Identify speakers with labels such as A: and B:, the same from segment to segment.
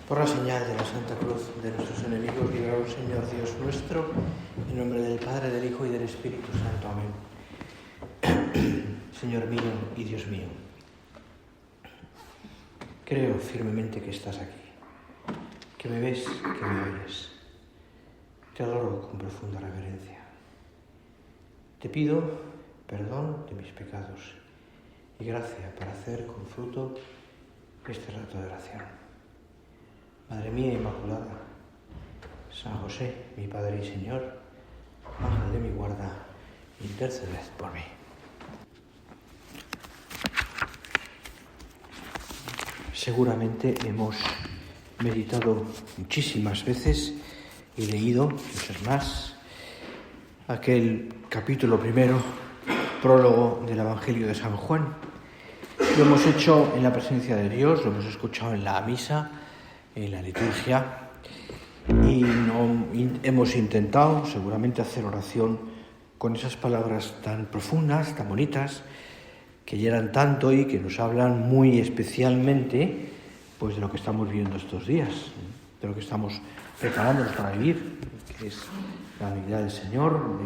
A: Por la señal de la Santa Cruz de nuestros enemigos, líbranos, Señor Dios nuestro, en nombre del Padre, del Hijo y del Espíritu Santo. Amén. Señor mío y Dios mío, creo firmemente que estás aquí, que me ves, que me oyes. Te adoro con profunda reverencia. Te pido perdón de mis pecados y gracia para hacer con fruto este rato de oración. Madre mía Inmaculada, San José, mi Padre y Señor, ángel de mi guarda, interceded por mí. Seguramente hemos meditado muchísimas veces y leído muchas más aquel capítulo primero, prólogo del Evangelio de San Juan. Lo hemos hecho en la presencia de Dios, lo hemos escuchado en la misa, en la liturgia, y hemos intentado seguramente hacer oración con esas palabras tan profundas, tan bonitas, que llenan tanto y que nos hablan muy especialmente pues de lo que estamos viviendo estos días, de lo que estamos preparándonos para vivir, que es la venida del Señor,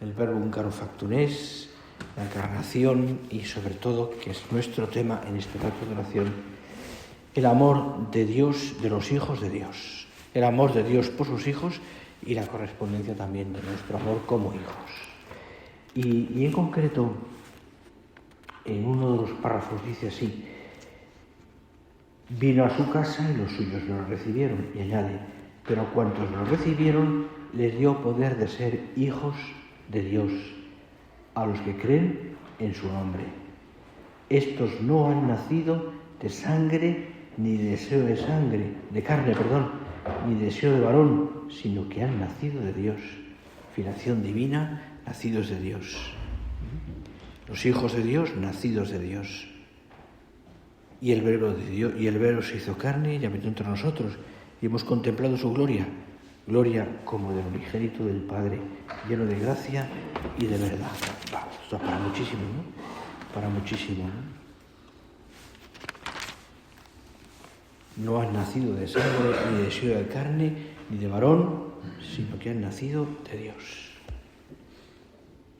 A: el verbo húngaro factum est, la encarnación y sobre todo, que es nuestro tema en este rato de oración, el amor de Dios, de los hijos de Dios, el amor de Dios por sus hijos y la correspondencia también de nuestro amor como hijos. Y en concreto, en uno de los párrafos dice así: vino a su casa y los suyos lo recibieron, y añade, pero a cuantos lo recibieron les dio poder de ser hijos de Dios, a los que creen en su nombre. Estos no han nacido de sangre, ni de deseo de carne, ni deseo de varón, sino que han nacido de Dios. Filiación divina, nacidos de Dios. Los hijos de Dios, nacidos de Dios. Y el Verbo se hizo carne y habitó entre nosotros, y hemos contemplado su gloria como del unigénito del Padre, lleno de gracia y de verdad. Vamos, esto para muchísimo, ¿no? Para muchísimo, ¿no? No han nacido de sangre, ni de deseo de carne, ni de varón, sino que han nacido de Dios.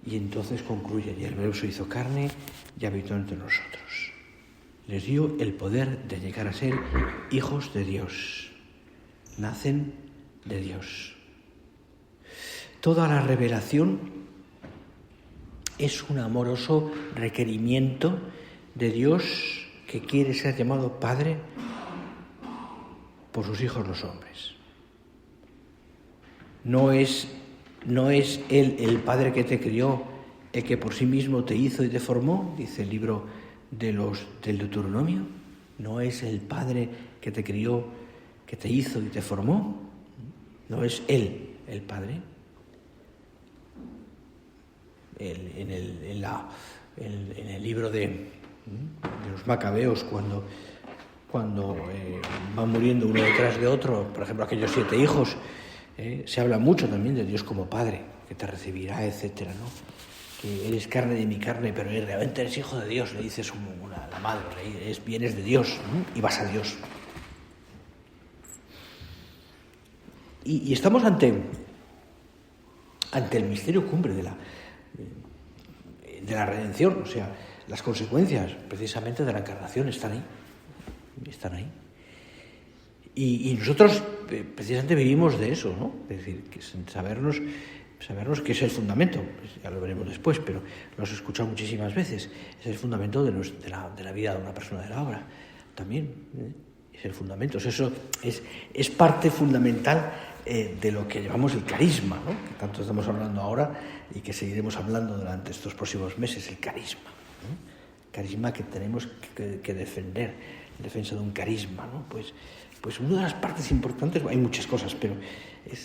A: Y entonces concluye, y el Verbo se hizo carne y habitó entre nosotros. Les dio el poder de llegar a ser hijos de Dios. Nacen de Dios. Toda la revelación es un amoroso requerimiento de Dios que quiere ser llamado Padre por sus hijos los hombres. No es Él el Padre que te crió, el que por sí mismo te hizo y te formó, dice el libro del Deuteronomio. No es el Padre que te crió, que te hizo y te formó. No es Él el Padre. En el libro de los Macabeos, cuando van muriendo uno detrás de otro, por ejemplo aquellos 7 hijos, se habla mucho también de Dios como Padre, que te recibirá, etcétera, ¿no? Que eres carne de mi carne, pero realmente eres hijo de Dios, le dices a la madre, vienes de Dios, ¿no? Y vas a Dios. Y estamos ante el misterio cumbre de la redención, o sea, las consecuencias precisamente de la encarnación están ahí. Y nosotros precisamente vivimos de eso, ¿no? Es decir, que sabernos que es el fundamento, pues ya lo veremos después, pero lo has escuchado muchísimas veces, es el fundamento de la vida de una persona, de la obra, también, es el fundamento, eso es parte fundamental de lo que llamamos el carisma, ¿no? Que tanto estamos hablando ahora y que seguiremos hablando durante estos próximos meses, el carisma, ¿no? Carisma que tenemos que defender, en defensa de un carisma, ¿no? Pues una de las partes importantes, hay muchas cosas, pero el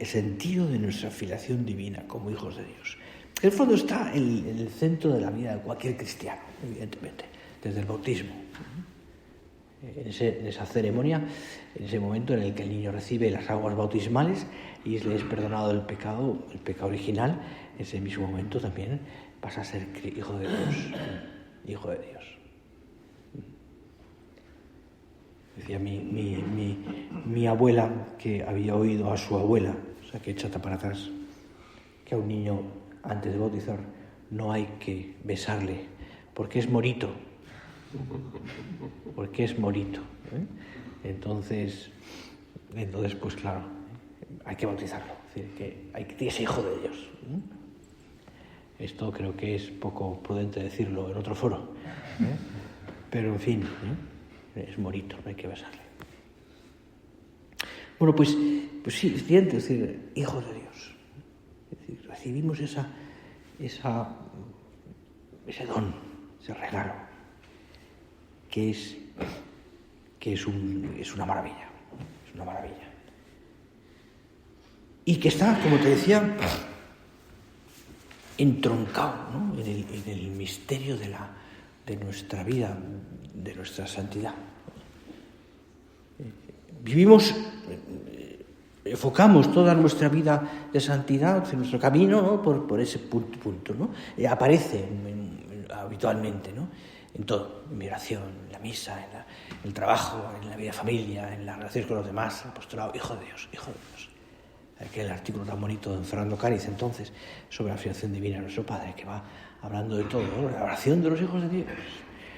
A: sentido de nuestra filiación divina como hijos de Dios. En el fondo está en el centro de la vida de cualquier cristiano, evidentemente, desde el bautismo. En esa ceremonia, en ese momento en el que el niño recibe las aguas bautismales y le es perdonado el pecado original, en ese mismo momento también pasa a ser hijo de Dios. Decía mi abuela, que había oído a su abuela, o sea, que échate para atrás, que a un niño antes de bautizar no hay que besarle, porque es morito. Porque es morito. Entonces, pues claro, hay que bautizarlo. Es decir, que es hijo de Dios. Esto creo que es poco prudente decirlo en otro foro. Pero en fin, es morito, no hay que besarle. Bueno, pues sí, es cierto, es decir, hijos de Dios. Es decir, recibimos ese don, ese regalo, que es una maravilla. Es una maravilla. Y que está, como te decía, entroncado, ¿no?, en el misterio de nuestra vida, de nuestra santidad. Enfocamos toda nuestra vida de santidad, en nuestro camino, ¿no?, por ese punto, ¿no? Aparece habitualmente, ¿no?, en todo, en mi oración, en la misa, en el trabajo, en la vida de familia, en las relaciones con los demás, el apostolado, hijo de Dios, hijo de Dios. Aquel artículo tan bonito de Fernando Cáriz, entonces, sobre la filiación divina de nuestro Padre, que va hablando de todo, ¿no?, la oración de los hijos de Dios,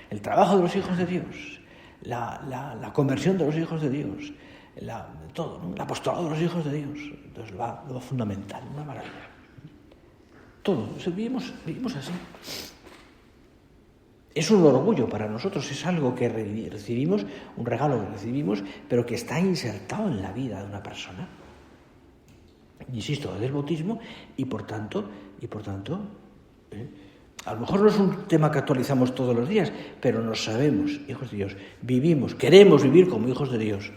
A: el trabajo de los hijos de Dios, la conversión de los hijos de Dios, todo, ¿no?, el apostolado de los hijos de Dios. Entonces lo fundamental, una maravilla. Todo, vivimos así. Es un orgullo para nosotros, es algo que recibimos, un regalo que recibimos, pero que está insertado en la vida de una persona. Insisto, desde el bautismo, y por tanto, a lo mejor no es un tema que actualizamos todos los días, pero nos sabemos, hijos de Dios, queremos vivir como hijos de Dios.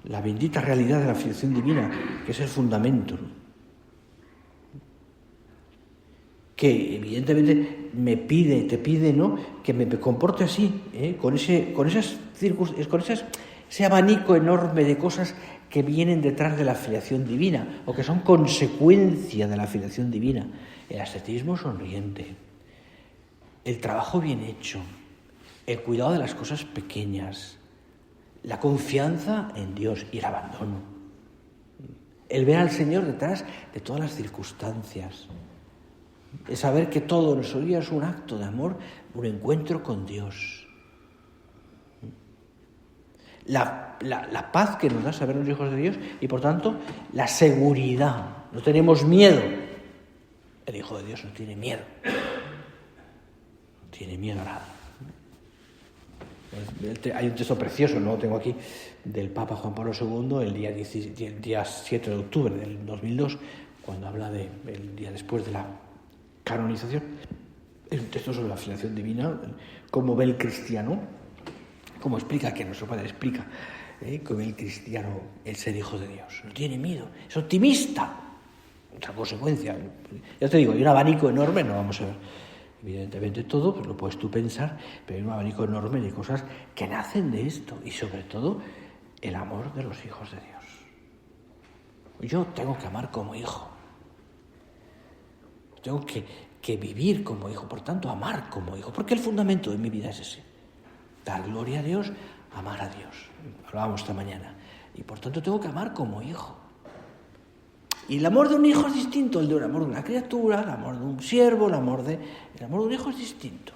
A: La bendita realidad de la filiación divina, que es el fundamento, ¿no?, que evidentemente te pide, ¿no?, que me comporte así, con esas circunstancias, ese abanico enorme de cosas que vienen detrás de la filiación divina o que son consecuencia de la filiación divina. El ascetismo sonriente, el trabajo bien hecho, el cuidado de las cosas pequeñas, la confianza en Dios y el abandono, el ver al Señor detrás de todas las circunstancias, el saber que todo en nuestro día es un acto de amor, un encuentro con Dios. La paz que nos da saber los hijos de Dios y, por tanto, la seguridad. No tenemos miedo. El hijo de Dios no tiene miedo. No tiene miedo a nada. Hay un texto precioso, no lo tengo aquí, del Papa Juan Pablo II, el día 7 de octubre del 2002, cuando habla del día después de la canonización. Es un texto sobre la filiación divina, cómo ve el cristiano, cómo explica, que nuestro Padre explica, cómo ve el cristiano el ser hijo de Dios. No tiene miedo, es optimista. Otra consecuencia, ya te digo, hay un abanico enorme, no vamos a ver evidentemente todo, pues lo puedes tú pensar, pero hay un abanico enorme de cosas que nacen de esto, y sobre todo el amor de los hijos de Dios. Yo tengo que amar como hijo. Tengo que vivir como hijo, por tanto, amar como hijo, porque el fundamento de mi vida es ese: dar gloria a Dios, amar a Dios. Hablábamos esta mañana. Y por tanto tengo que amar como hijo. Y el amor de un hijo es distinto al del amor de una criatura, el amor de un siervo, el amor de un hijo es distinto.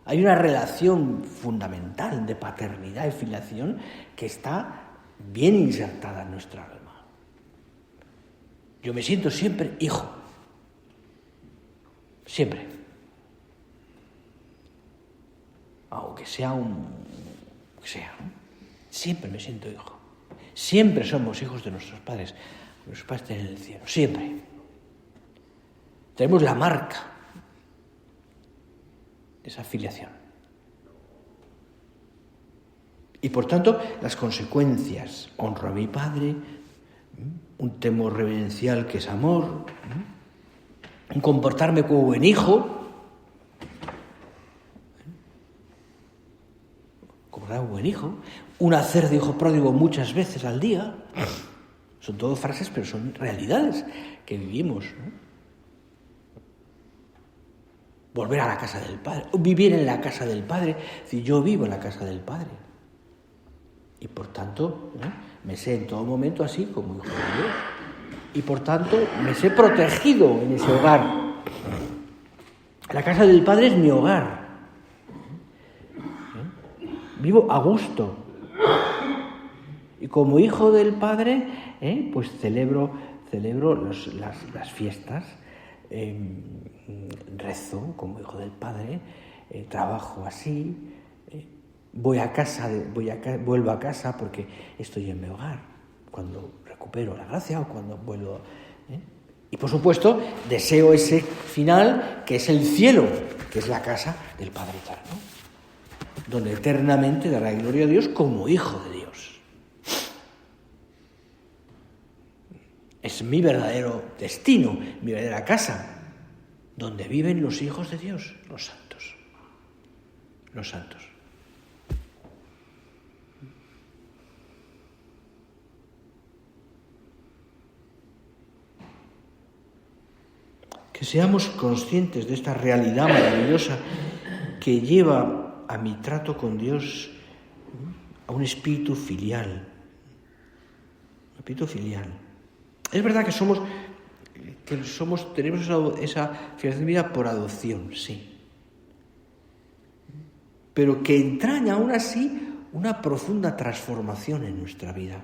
A: Hay una relación fundamental de paternidad y filiación que está bien insertada en nuestra alma. Yo me siento siempre hijo. Siempre. Aunque sea ¿no? Siempre me siento hijo. Siempre somos hijos de nuestros padres. Nuestros padres están en el cielo. Siempre. Tenemos la marca de esa filiación. Y por tanto, las consecuencias: honro a mi padre, un temor reverencial que es amor, un comportarme como buen hijo, un hacer de hijo pródigo muchas veces al día. Son todo frases, pero son realidades que vivimos, ¿no? volver a la casa del Padre, vivir en la casa del Padre. Es decir, yo vivo en la casa del Padre. Y por tanto, me sé en todo momento así como hijo de Dios. Y por tanto, me sé protegido en ese hogar. La casa del Padre es mi hogar. Vivo a gusto. Y como hijo del Padre, pues celebro las fiestas, rezo como hijo del Padre, trabajo así, vuelvo a casa porque estoy en mi hogar, cuando recupero la gracia o cuando vuelvo. Y por supuesto, deseo ese final que es el cielo, que es la casa del Padre Eterno, donde eternamente dará gloria a Dios como hijo de Dios. Es mi verdadero destino, mi verdadera casa, donde viven los hijos de Dios, los santos. Los santos. Que seamos conscientes de esta realidad maravillosa que lleva a mi trato con Dios a un espíritu filial. Un espíritu filial. Es verdad que tenemos esa filiación de vida por adopción, sí. Pero que entraña aún así una profunda transformación en nuestra vida.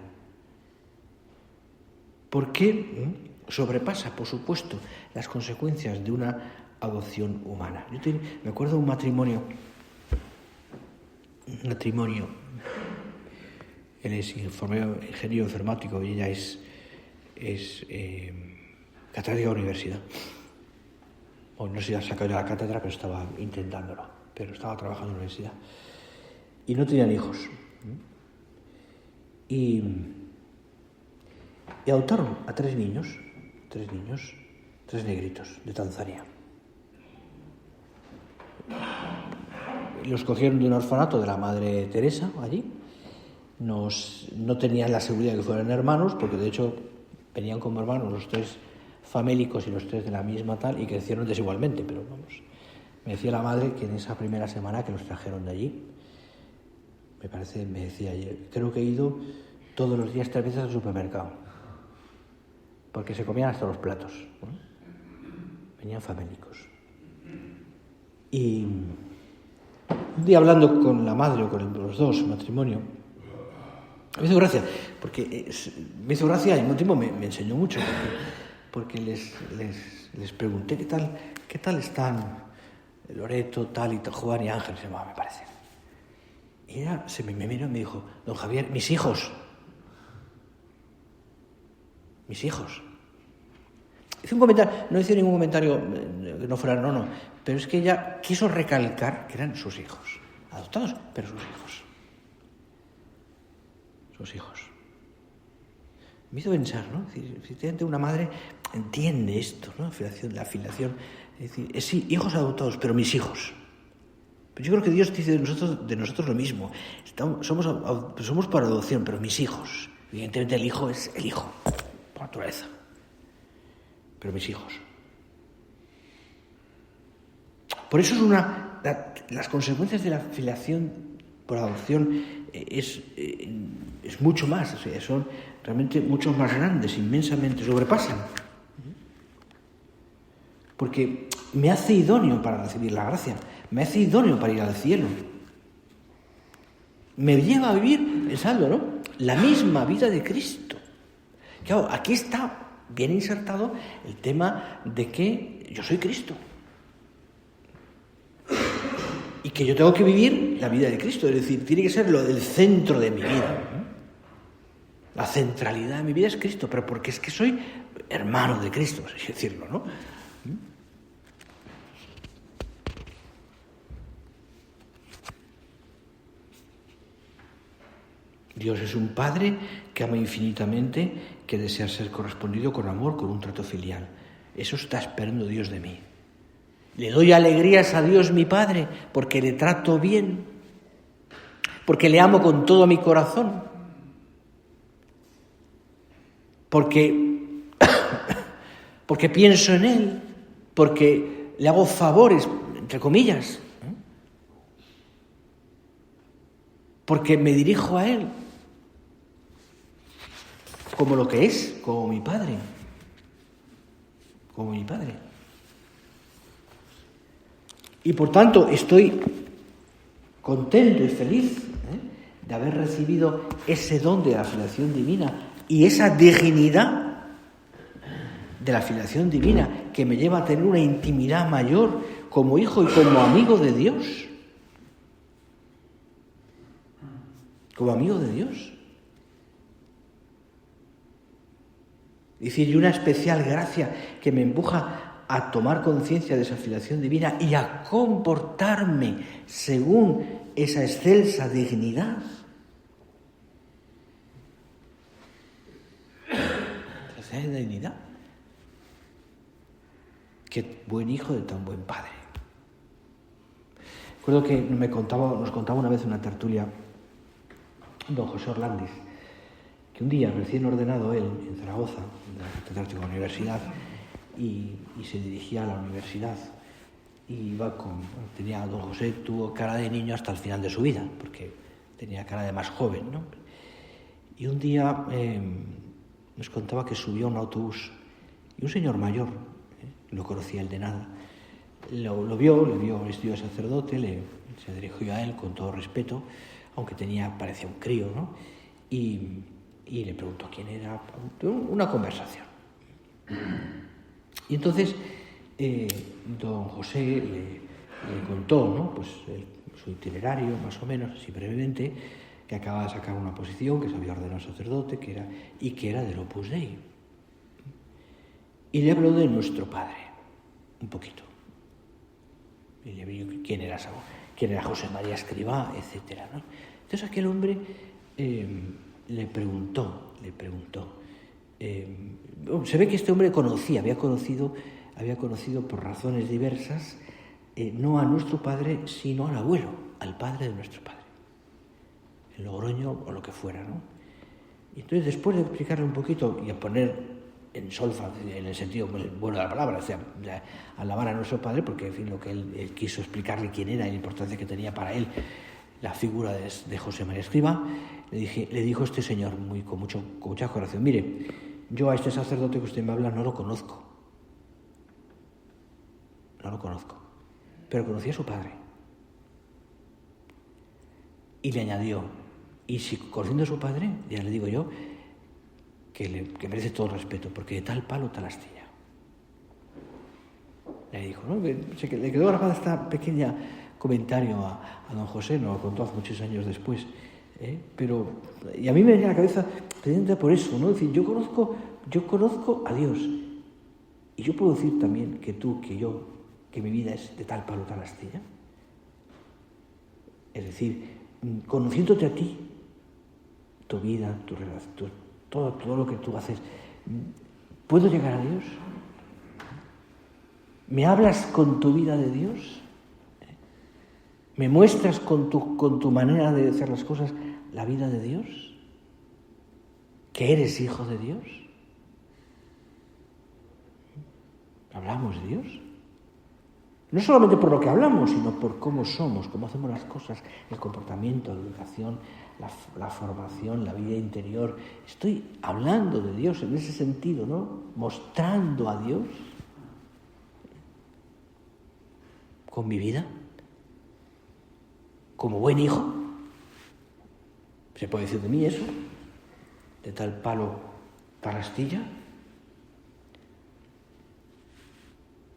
A: Porque sobrepasa, por supuesto, las consecuencias de una adopción humana. Me acuerdo de un matrimonio. Él es ingeniero informático y ella es catedrática de universidad. No sé si ha sacado ya la cátedra, pero estaba intentándolo. Pero estaba trabajando en la universidad. Y no tenían hijos. Y adoptaron a tres niños, tres negritos de Tanzania. Los cogieron de un orfanato de la Madre Teresa allí. No tenían la seguridad de que fueran hermanos, porque de hecho venían como hermanos los tres famélicos y los tres de la misma tal, y crecieron desigualmente, pero vamos. Me decía la madre que en esa primera semana que los trajeron de allí, me decía ayer, creo que he ido todos los días 3 veces al supermercado, porque se comían hasta los platos, ¿no? Venían famélicos. Y un día hablando con la madre o con los dos, matrimonio, me hizo gracia, y al mismo tiempo me enseñó mucho, porque les pregunté qué tal están Loreto, tal y tal, Juan y Ángel, se llamaba, me parece. Y ella se me miró y me dijo, don Javier, mis hijos. Hice un comentario, no hice ningún comentario que no fuera, no, pero es que ella quiso recalcar que eran sus hijos, adoptados, pero sus hijos. Me hizo pensar, ¿no? Es decir, efectivamente una madre entiende esto, ¿no? La filiación. Es decir, sí, hijos adoptados, pero mis hijos. Pero yo creo que Dios dice de nosotros lo mismo. Somos por adopción, pero mis hijos. Evidentemente el hijo es el hijo, por naturaleza. Pero mis hijos. Por eso las consecuencias de la filiación por adopción es mucho más, o sea, son realmente mucho más grandes, inmensamente, sobrepasan. Porque me hace idóneo para recibir la gracia, me hace idóneo para ir al cielo. Me lleva a vivir, pensadlo, ¿no? La misma vida de Cristo. Claro, aquí está bien insertado el tema de que yo soy Cristo. Y que yo tengo que vivir la vida de Cristo, es decir, tiene que ser el centro de mi vida. La centralidad de mi vida es Cristo, pero porque es que soy hermano de Cristo, así decirlo, ¿no? Dios es un Padre que ama infinitamente, que desea ser correspondido con amor, con un trato filial. Eso está esperando Dios de mí. Le doy alegrías a Dios mi Padre porque le trato bien, porque le amo con todo mi corazón, porque pienso en Él, porque le hago favores entre comillas, porque me dirijo a Él como lo que es, como mi Padre. Como mi Padre. Y por tanto estoy contento y feliz de haber recibido ese don de la filiación divina y esa dignidad de la filiación divina que me lleva a tener una intimidad mayor como hijo y como amigo de Dios. Como amigo de Dios. Es decir, y una especial gracia que me empuja a tomar conciencia de esa filiación divina y a comportarme según esa excelsa dignidad. Esa dignidad. Qué buen hijo de tan buen padre. Recuerdo que nos contaba una vez en una tertulia don José Orlandis, que un día, recién ordenado él en Zaragoza, en la catedrática universidad, y se dirigía a la universidad, y don José tuvo cara de niño hasta el final de su vida, porque tenía cara de más joven, ¿no? Y un día nos contaba que subió a un autobús, y un señor mayor, no conocía él de nada, le vio vestido de sacerdote, se dirigió a él con todo respeto, aunque parecía un crío, ¿no? Y le preguntó quién era, una conversación. Y entonces don José le contó, ¿no? Pues su itinerario, más o menos, así brevemente, que acababa de sacar una posición, que se había ordenado sacerdote, que era del Opus Dei. Y le habló de nuestro Padre, un poquito. Y le vio quién era José María Escrivá, etcétera, ¿no? Entonces aquel hombre le preguntó. Se ve que este hombre había conocido por razones diversas, no a nuestro padre, sino al abuelo, al padre de nuestro padre, en Logroño o lo que fuera, ¿no? Y entonces, después de explicarle un poquito y a poner en solfa, en el sentido bueno de la palabra, o sea, alabar a nuestro padre, porque en fin, lo que él quiso explicarle quién era y la importancia que tenía para él la figura de José María Escrivá, le dijo este señor con mucha corazón: mire, yo a este sacerdote que usted me habla no lo conozco, pero conocí a su padre. Y le añadió: y si conociendo a su padre, ya le digo yo, que merece todo el respeto, porque de tal palo, tal astilla. Le dijo, ¿no? Le quedó grabada esta pequeña comentario a don José, nos lo contó hace muchos años después, y a mí me venía a la cabeza precisamente por eso, ¿no? Es decir, yo conozco a Dios, y yo puedo decir también que mi vida es de tal palo, tal astilla. Es decir, conociéndote a ti, tu vida, tu relación, todo lo que tú haces, ¿puedo llegar a Dios? ¿Me hablas con tu vida de Dios? ¿Me muestras con tu manera de hacer las cosas la vida de Dios? ¿Que eres hijo de Dios? ¿Hablamos de Dios? No solamente por lo que hablamos, sino por cómo somos, cómo hacemos las cosas, el comportamiento, la educación, la formación, la vida interior. Estoy hablando de Dios en ese sentido, ¿no? Mostrando a Dios con mi vida, como buen hijo. ¿Se puede decir de mí eso? ¿De tal palo, tal astilla?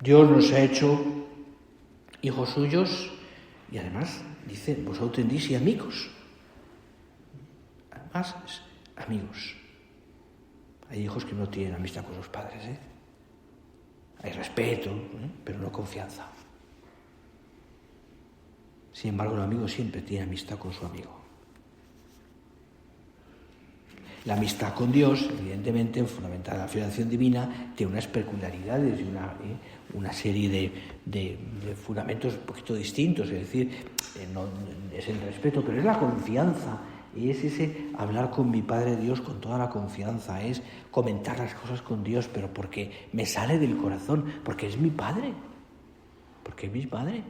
A: Dios nos ha hecho hijos suyos y además dice: vosotros tendréis amigos. Además, amigos. Hay hijos que no tienen amistad con sus padres, Hay respeto, pero no confianza. Sin embargo, el amigo siempre tiene amistad con su amigo. La amistad con Dios, evidentemente, fundamental en la filiación divina, tiene unas peculiaridades y una serie de fundamentos un poquito distintos. Es decir, no es el respeto, pero es la confianza. Y es ese hablar con mi Padre Dios con toda la confianza. Es comentar las cosas con Dios, pero porque me sale del corazón, porque es mi Padre. porque es mi madre.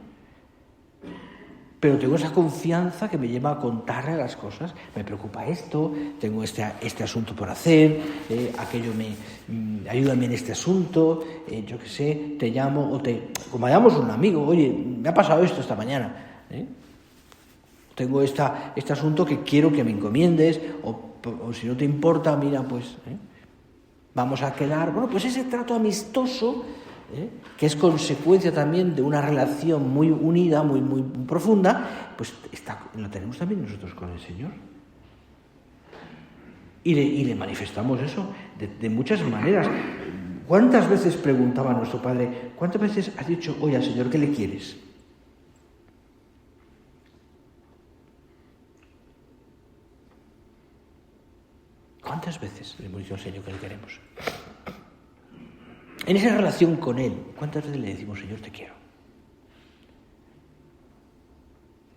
A: Pero tengo esa confianza que me lleva a contarle las cosas. Me preocupa esto, tengo este asunto por hacer, aquello ayúdame en este asunto, yo qué sé, te llamo, como llamamos un amigo, oye, me ha pasado esto esta mañana, tengo este asunto que quiero que me encomiendes, o si no te importa, mira, pues vamos a quedar. Bueno, pues ese trato amistoso, que es consecuencia también de una relación muy unida, muy, muy profunda, pues lo tenemos también nosotros con el Señor. Y le manifestamos eso de muchas maneras. ¿Cuántas veces preguntaba nuestro Padre, cuántas veces has dicho, oye, al Señor, ¿qué le quieres? ¿Cuántas veces le hemos dicho al Señor que le queremos? En esa relación con Él, ¿cuántas veces le decimos, Señor, te quiero?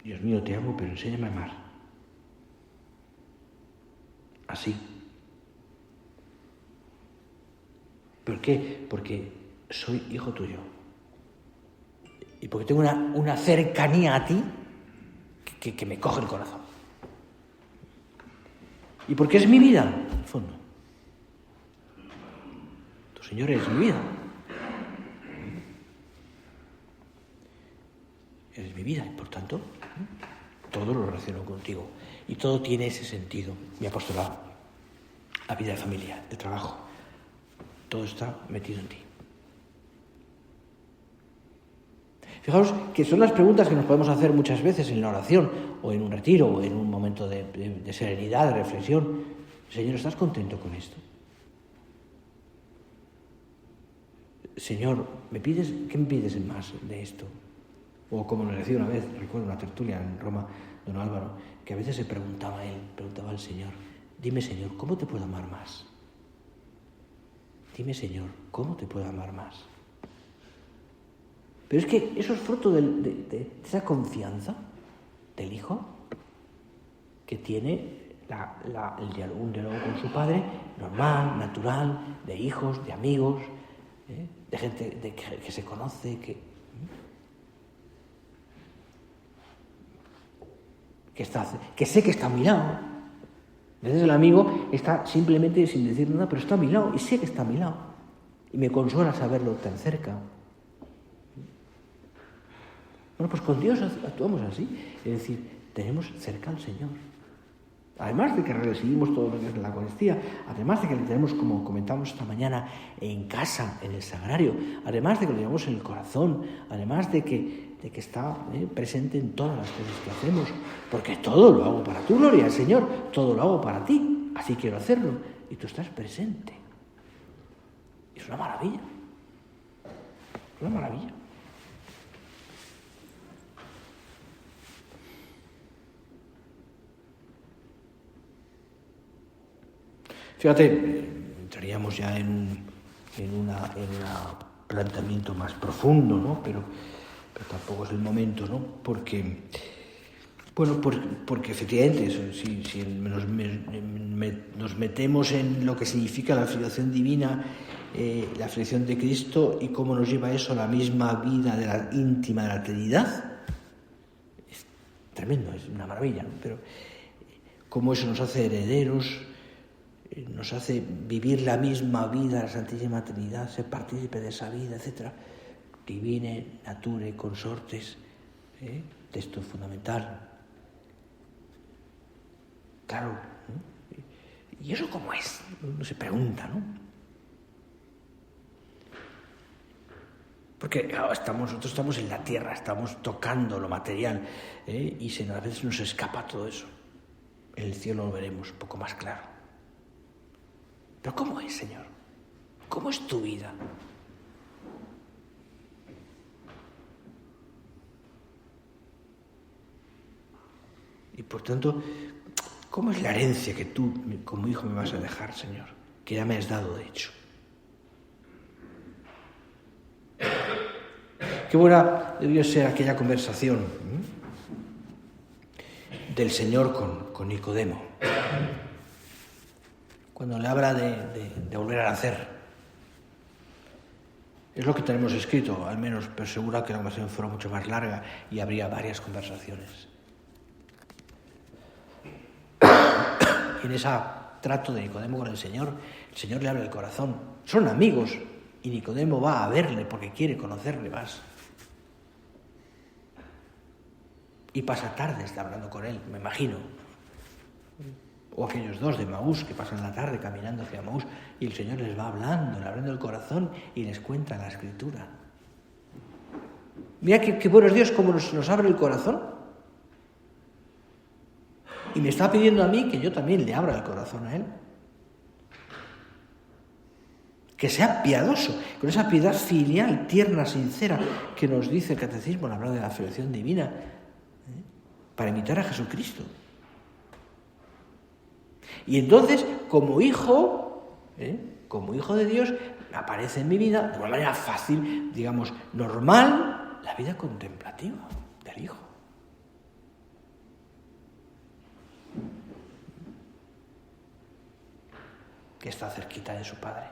A: Dios mío, te amo, pero enséñame a amar. Así. ¿Por qué? Porque soy hijo tuyo. Y porque tengo una cercanía a ti que me coge el corazón. Y porque es mi vida, en el fondo. Tu Señor es mi vida. Eres mi vida y por tanto todo lo relaciono contigo. Y todo tiene ese sentido. Mi apostolado, la vida de familia, el trabajo. Todo está metido en ti. Fijaos que son las preguntas que nos podemos hacer muchas veces en la oración, o en un retiro, o en un momento de serenidad, de reflexión. Señor, ¿estás contento con esto? Señor, ¿qué me pides más de esto? O como nos decía una vez, recuerdo una tertulia en Roma, don Álvaro, que a veces se preguntaba al Señor, dime, Señor, ¿cómo te puedo amar más? Dime, Señor, ¿cómo te puedo amar más? Pero es que eso es fruto de esa confianza del Hijo que tiene un diálogo con su Padre normal, natural, de hijos, de amigos, de gente que se conoce, que sé que está a mi lado. A veces el amigo está simplemente sin decir nada, pero está a mi lado y sé que está a mi lado. Y me consuela saberlo tan cerca. Bueno, pues con Dios actuamos así. Es decir, tenemos cerca al Señor. Además de que recibimos todo lo que es la Eucaristía, además de que le tenemos, como comentamos esta mañana, en casa, en el sagrario, además de que lo llevamos en el corazón, además de que está presente en todas las cosas que hacemos, porque todo lo hago para tu gloria, Señor, todo lo hago para ti, así quiero hacerlo, y tú estás presente. Es una maravilla, una maravilla. Fíjate, entraríamos ya en un planteamiento más profundo, ¿no? Pero tampoco es el momento, ¿no? Porque efectivamente, si nos metemos en lo que significa la filiación divina, la filiación de Cristo y cómo nos lleva eso a la misma vida íntima de la Trinidad, es tremendo, es una maravilla, ¿no? Pero cómo eso nos hace herederos, nos hace vivir la misma vida de la Santísima Trinidad, ser partícipe de esa vida, etc. Divine, nature, consortes, texto fundamental. Claro, ¿no? ¿Y eso cómo es? Uno se pregunta, ¿no? Porque nosotros estamos en la tierra, estamos tocando lo material, y a veces nos escapa todo eso. En el cielo lo veremos un poco más claro. Pero ¿cómo es, Señor? ¿Cómo es tu vida? Y por tanto, ¿cómo es la herencia que tú, como hijo, me vas a dejar, Señor? Que ya me has dado, de hecho. Qué buena debió ser aquella conversación del Señor con Nicodemo. Cuando le habla de volver a nacer. Es lo que tenemos escrito, al menos, pero seguro que la conversación fuera mucho más larga y habría varias conversaciones. Y en ese trato de Nicodemo con el Señor le abre el corazón. Son amigos y Nicodemo va a verle porque quiere conocerle más. Y pasa tardes hablando con él, me imagino. O aquellos dos de Emaús que pasan la tarde caminando hacia Emaús y el Señor les va hablando, le abriendo el corazón y les cuenta la Escritura. Mira qué buenos Dios, cómo nos abre el corazón. Y me está pidiendo a mí que yo también le abra el corazón a Él. Que sea piadoso, con esa piedad filial, tierna, sincera, que nos dice el Catecismo al hablar de la filiación divina, para imitar a Jesucristo. Y entonces, como hijo de Dios, aparece en mi vida, de una manera fácil, digamos, normal, la vida contemplativa del Hijo. Que está cerquita de su Padre.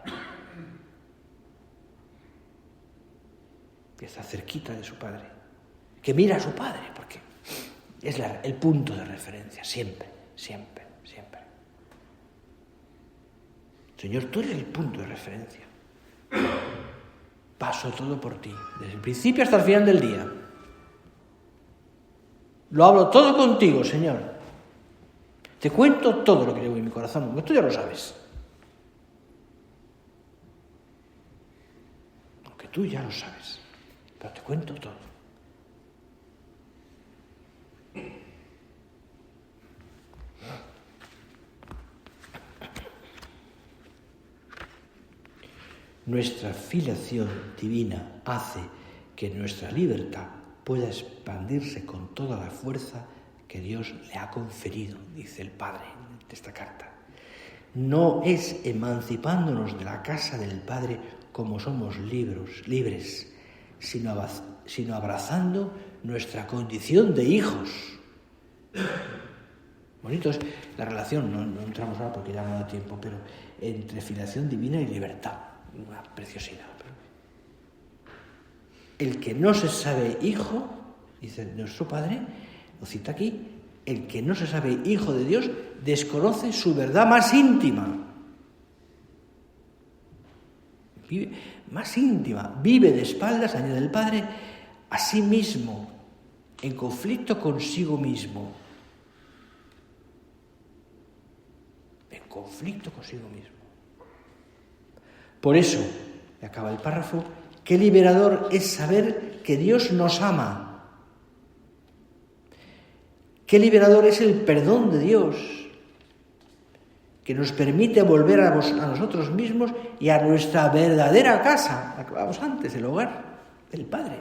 A: Que está cerquita de su Padre. Que mira a su Padre, porque es el punto de referencia, siempre, siempre, siempre. Señor, tú eres el punto de referencia. Paso todo por ti, desde el principio hasta el final del día. Lo hablo todo contigo, Señor. Te cuento todo lo que llevo en mi corazón, porque tú ya lo sabes. Aunque tú ya lo sabes, pero te cuento todo. Nuestra filiación divina hace que nuestra libertad pueda expandirse con toda la fuerza que Dios le ha conferido, dice el Padre de esta carta. No es emancipándonos de la casa del Padre como somos libres, sino abrazando nuestra condición de hijos. Bonito es la relación, no entramos ahora porque ya no da tiempo, pero entre filiación divina y libertad. Una preciosidad. El que no se sabe hijo, dice nuestro Padre, lo cita aquí, el que no se sabe hijo de Dios desconoce su verdad más íntima. Vive de espaldas, añade el Padre, a sí mismo, en conflicto consigo mismo. En conflicto consigo mismo. Por eso, y acaba el párrafo, qué liberador es saber que Dios nos ama. Qué liberador es el perdón de Dios, que nos permite volver a nosotros mismos y a nuestra verdadera casa, la que hablábamos antes, el hogar del Padre.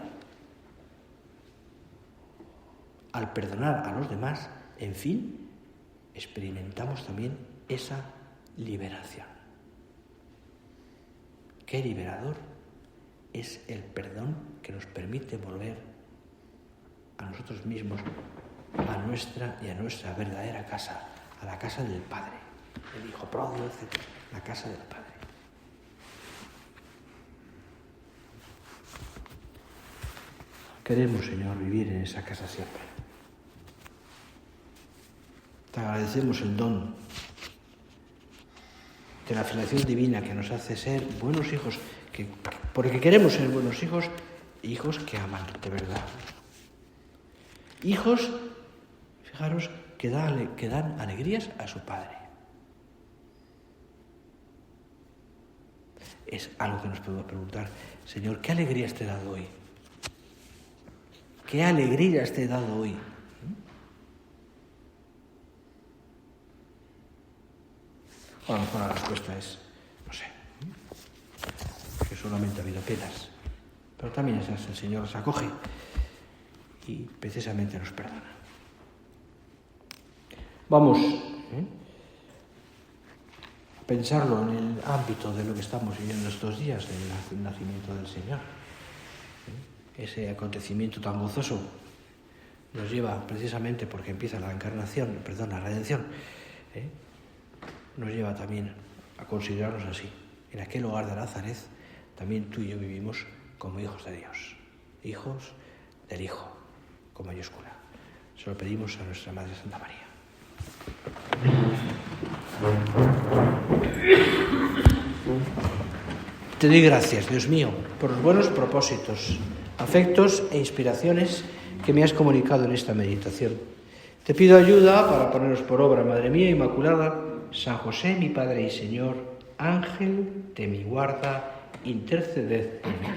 A: Al perdonar a los demás, en fin, experimentamos también esa liberación. Qué liberador es el perdón que nos permite volver a nosotros mismos, a nuestra verdadera casa, a la casa del Padre, el Hijo pródigo, etc., la casa del Padre. Queremos, Señor, vivir en esa casa siempre. Te agradecemos el don de la filiación divina que nos hace ser buenos hijos, porque queremos ser buenos hijos, hijos que aman de verdad. Hijos, fijaros, que dan alegrías a su Padre. Es algo que nos podemos preguntar, Señor, ¿qué alegrías te he dado hoy? ¿Qué alegrías te he dado hoy? A lo mejor la respuesta es, no sé, que solamente ha habido penas. Pero también esas el Señor las acoge y precisamente nos perdona. Vamos a pensarlo en el ámbito de lo que estamos viviendo estos días, del nacimiento del Señor. Ese acontecimiento tan gozoso nos lleva precisamente porque empieza la redención, nos lleva también a considerarnos así. En aquel hogar de Nazaret también tú y yo vivimos como hijos de Dios, hijos del Hijo, con mayúscula. Se lo pedimos a nuestra Madre Santa María. Te doy gracias, Dios mío, por los buenos propósitos, afectos e inspiraciones que me has comunicado en esta meditación. Te pido ayuda para ponerlos por obra, Madre mía Inmaculada, San José, mi Padre y Señor, Ángel de mi guarda, interceded por mí.